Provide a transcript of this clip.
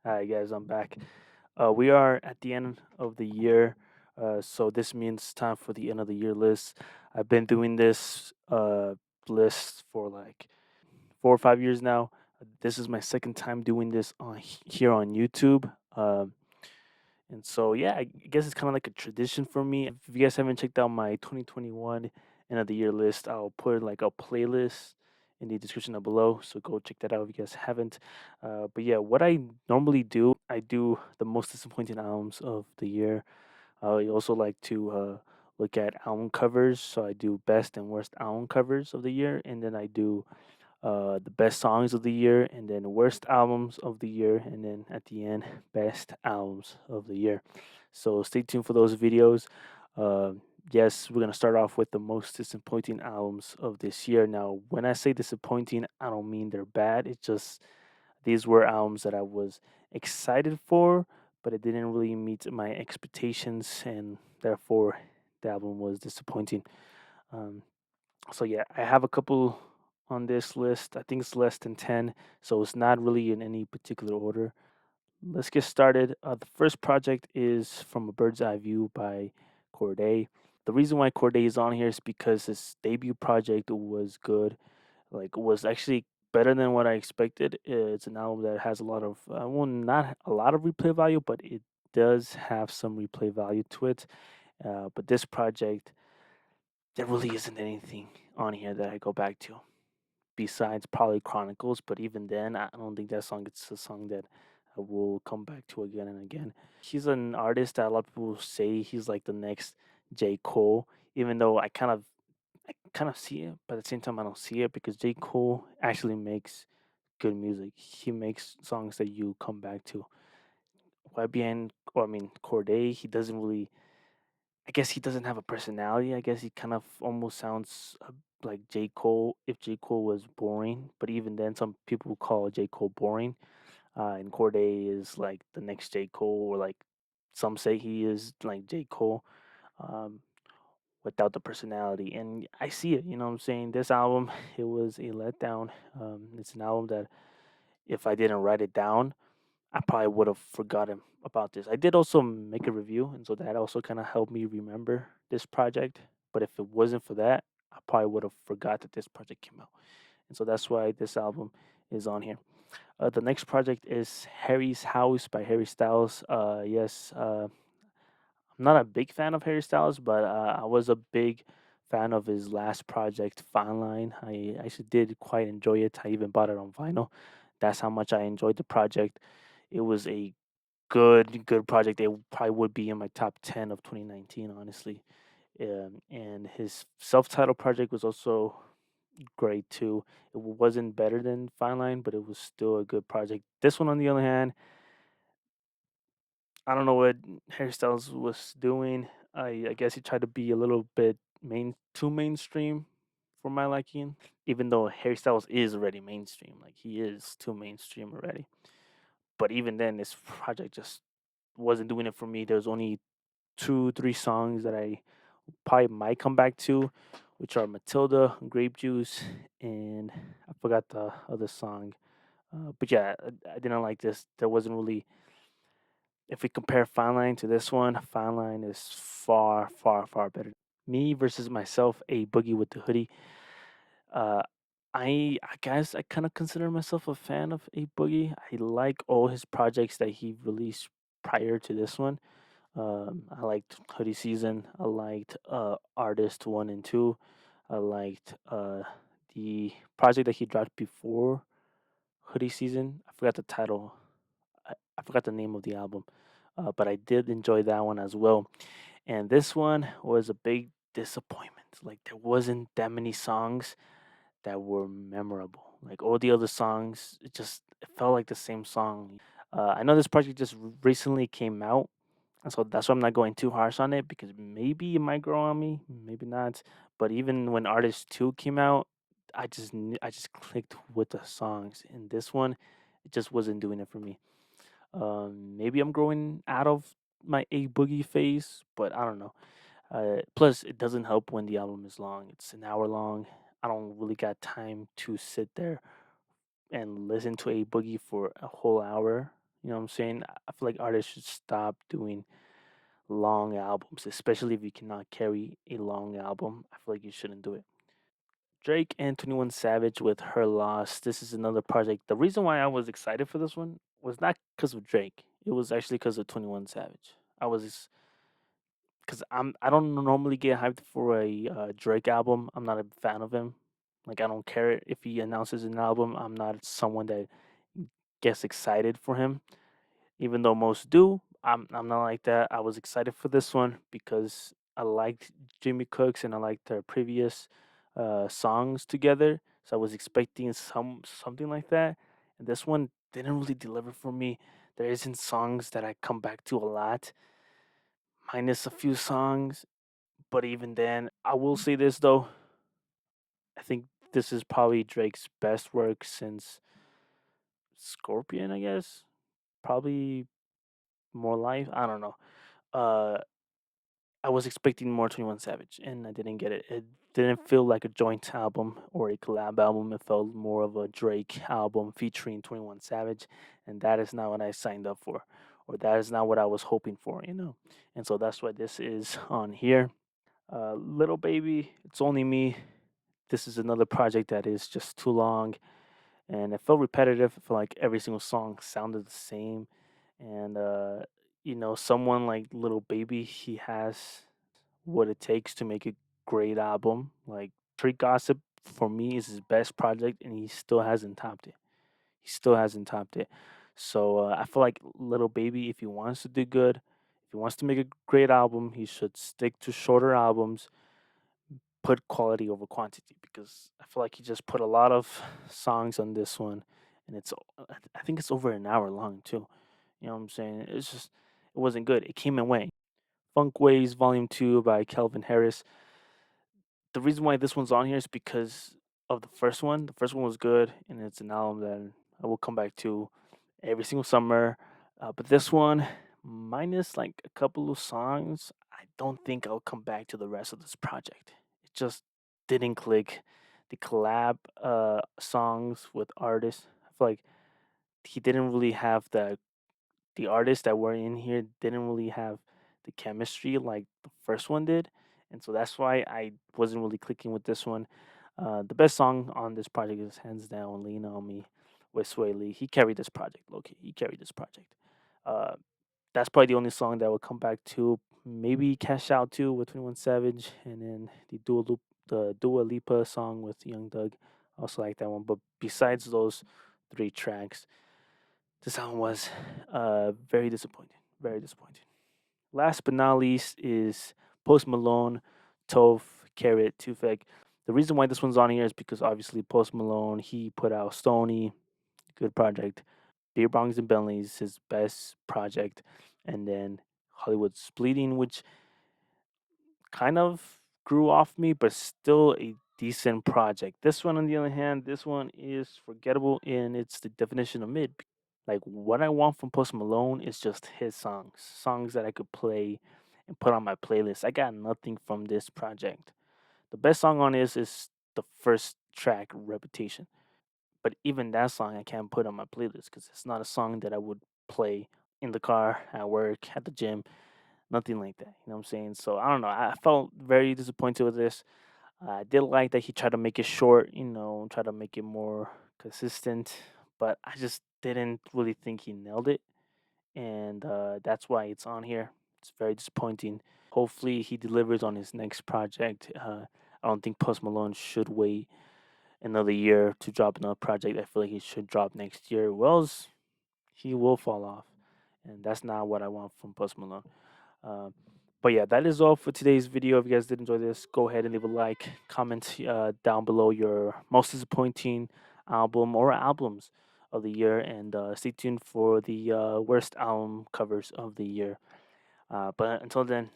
Hi guys, I'm back. We are at the end of the year, so this means time for the end of the year list. I've been doing this list for like 4 or 5 years now. This is my second time doing this on here on YouTube. And so yeah, I guess it's kind of like a tradition for me. If you guys haven't checked out my 2021 end of the year list, I'll put like a playlist in the description down below. So go check that out if you guys haven't. But yeah, what I normally do, I do the most disappointing albums of the year. I also like to look at album covers. So I do best and worst album covers of the year, and then I do the best songs of the year, and then worst albums of the year, and then at the end, best albums of the year. So stay tuned for those videos. Uh, yes, we're gonna start off with the most disappointing albums of this year. Now, when I say disappointing, I don't mean they're bad. It's just these were albums that I was excited for, but it didn't really meet my expectations, and therefore the album was disappointing. Um, so yeah, I have a couple on this list. I think it's less than 10, so it's not really in any particular order. Let's get started. The first project is From a Bird's Eye View by Cordae. The reason why Cordae is on here is because his debut project was good. Like, was actually better than what I expected. It's an album that has a lot of, well, not a lot of replay value, but it does have some replay value to it. But this project, there really isn't anything on here that I go back to besides probably Chronicles. But even then, I don't think that song it's a song that I will come back to again and again. He's an artist that a lot of people say he's like the next J. Cole, even though I kind of see it, but at the same time I don't see it because J. Cole actually makes good music. He makes songs that you come back to. YBN, or I mean Corday, he doesn't really, I guess he doesn't have a personality. I guess he kind of almost sounds like J. Cole if J. Cole was boring. But even then, some people call J. Cole boring. And Corday is like the next J. Cole, or like some say he is like J. Cole um, without the personality. And I see it, you know what I'm saying? This album, it was a letdown. It's an album that if I didn't write it down, I probably would have forgotten about this. I did also make a review, and so that also kind of helped me remember this project. But if it wasn't for that, I probably would have forgot that this project came out. And so that's why this album is on here. The next project is Harry's House by Harry Styles. Yes, I'm not a big fan of Harry Styles, but I was a big fan of his last project, Fine Line. I actually did quite enjoy it. I even bought it on vinyl. That's how much I enjoyed the project. It was a good project. It probably would be in my top 10 of 2019, honestly. And his self-titled project was also great too. It wasn't better than Fine Line, but it was still a good project. This one, on the other hand, I don't know what Harry Styles was doing. I guess he tried to be a little bit too mainstream for my liking. Even though Harry Styles is already mainstream, like he is too mainstream already. But even then, this project just wasn't doing it for me. There's only two, three songs that I probably might come back to, which are Matilda, Grape Juice, and I forgot the other song. But yeah, I didn't like this. There wasn't really, if we compare Fine Line to this one, Fine Line is far, far, far better. Me versus myself, a Boogie with the Hoodie. Uh, I guess I kind of consider myself a fan of a Boogie. I like all his projects that he released prior to this one. I liked Hoodie Season. I liked Artist 1 and 2. I liked the project that he dropped before Hoodie Season. I forgot the title. I forgot the name of the album, but I did enjoy that one as well. And this one was a big disappointment. Like, there wasn't that many songs that were memorable. Like, all the other songs, it felt like the same song. I know this project just recently came out, and so that's why I'm not going too harsh on it because maybe it might grow on me, maybe not. But even when Artist 2 came out, I just clicked with the songs. And this one, it just wasn't doing it for me. Maybe I'm growing out of my A Boogie phase, but I don't know. Plus, it doesn't help when the album is long. It's an hour long. I don't really got time to sit there and listen to A Boogie for a whole hour. You know what I'm saying? I feel like artists should stop doing long albums, especially if you cannot carry a long album. I feel like you shouldn't do it. Drake and 21 Savage with Her Loss. This is another project. The reason why I was excited for this one was not because of Drake. It was actually because of 21 Savage. I was because I don't normally get hyped for a Drake album. I'm not a fan of him. Like I don't care if he announces an album. I'm not someone that gets excited for him, even though most do. I'm not like that. I was excited for this one because I liked Jimmy Cooks and I liked their previous songs together. So I was expecting something like that, and this one didn't really deliver for me. There isn't songs that I come back to a lot, minus a few songs. But even then, I will say this though. I think this is probably Drake's best work since Scorpion. I guess probably more life. I don't know. Uh, I was expecting more 21 Savage, and I didn't get it. It didn't feel like a joint album or a collab album. It felt more of a Drake album featuring 21 Savage, and that is not what I signed up for, or that is not what I was hoping for, you know. And so that's why this is on here. Little Baby, It's Only Me. This is another project that is just too long, and it felt repetitive. I felt like every single song sounded the same, and someone like Little Baby, he has what it takes to make a great album. Like Street Gossip for me is his best project, and he still hasn't topped it. He still hasn't topped it. So I feel like Little Baby, if he wants to do good, if he wants to make a great album, he should stick to shorter albums, put quality over quantity, because I feel like he just put a lot of songs on this one, and I think it's over an hour long too. You know what I'm saying? It's just it wasn't good. It came and went. Funk Waves Volume 2 by Kelvin Harris. The reason why this one's on here is because of the first one. The first one was good, and it's an album that I will come back to every single summer. But this one, minus like a couple of songs, I don't think I'll come back to the rest of this project. It just didn't click. The collab songs with artists, I feel like he didn't really have the artists that were in here didn't really have the chemistry like the first one did, and so that's why I wasn't really clicking with this one. The best song on this project is hands down "Lean on Me" with Sway Lee. He carried this project, Loki. He carried this project. Uh, that's probably the only song that I would come back to. Maybe Cash Out too with 21 Savage, and then the Dua Lipa song with Young Doug. I also like that one. But besides those three tracks, this album was very disappointing. Very disappointing. Last but not least is Post Malone, Toph, Carrot, Tufek. The reason why this one's on here is because obviously Post Malone, he put out Stony, good project. Beer Bongs and Bentleys, his best project. And then Hollywood's Bleeding, which kind of grew off me, but still a decent project. This one, on the other hand, this one is forgettable and it's the definition of mid. Like what I want from Post Malone is just his songs that I could play and put on my playlist. I got nothing from this project. The best song on this is the first track, Reputation. But even that song I can't put on my playlist because it's not a song that I would play in the car, at work, at the gym, nothing like that. You know what I'm saying? So I don't know. I felt very disappointed with this. I did like that he tried to make it short, try to make it more consistent, but I just didn't really think he nailed it, and that's why it's on here. It's very disappointing. Hopefully, he delivers on his next project. I don't think Post Malone should wait another year to drop another project. I feel like he should drop next year. Wells, he will fall off, and that's not what I want from Post Malone. Uh, but yeah, that is all for today's video. If you guys did enjoy this, go ahead and leave a like, comment down below your most disappointing album or albums of the year, and stay tuned for the worst album covers of the year. But until then,